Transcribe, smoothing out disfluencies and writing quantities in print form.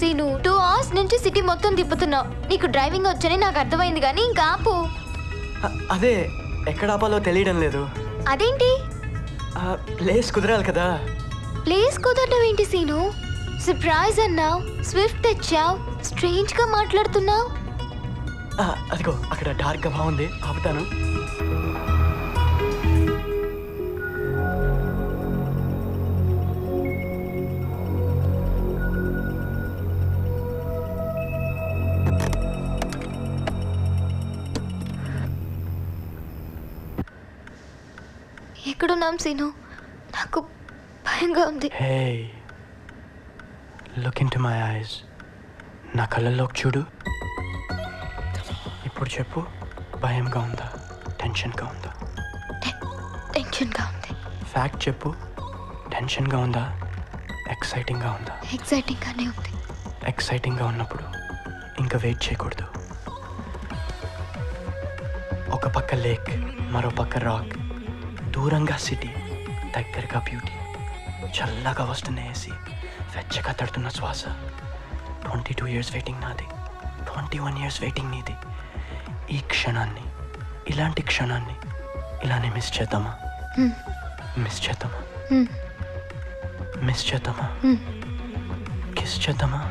Scene 2 hours నుంచి city మొత్తం తిప్పుతున్నావు. నీకు డ్రైవింగ్ వచ్చని నాకు అర్థమైంది కానీ ఇంకా ఆపు. అదే ఎక్కడ ఆపాలో తెలియడం లేదు. అదేంటి? ప్లేస్ కుదరాలి కదా. ప్లేస్ కుదరడం ఏంటి సీను? సర్ప్రైజ్ అన్నావు, స్విఫ్ట్ తెచ్చావు, స్ట్రేంజ్ గా మాట్లాడుతున్నావు. అదిగో అక్కడ డార్క్ గా బాగుంది, ఆపుతాను. ఎక్కడున్నాం సీను? నాకు భయంగా ఉంది. Hey, look into my eyes. నా కళ్ళల్లోకి చూడు. ఇప్పుడు చెప్పు, భయంగా ఉందా, టెన్షన్గా ఉందా? టెన్షన్గా ఉంది. ఫ్యాక్ట్ చెప్పు, టెన్షన్గా ఉందా, ఎక్సైటింగ్గా ఉందా? ఎక్సైటింగ్గానే ఉంది. ఎక్సైటింగ్గా ఉన్నప్పుడు ఇంకా వెయిట్ చేయకూడదు. ఒక పక్క లేక్, మరో పక్క రాక్, దూరంగా సిటీ, దగ్గరగా బ్యూటీ, చల్లగా వస్తున్న ఏసీ, వెచ్చగా తడుతున్న శ్వాస. 22 years వెయిటింగ్ నాది, 21 years వెయిటింగ్ నీది. ఈ క్షణాన్ని, ఇలాంటి క్షణాన్ని ఇలానే మిస్ చేద్దామా? మిస్ చేద్దామా? మిస్ చేద్దామా? కిస్ చేద్దామా?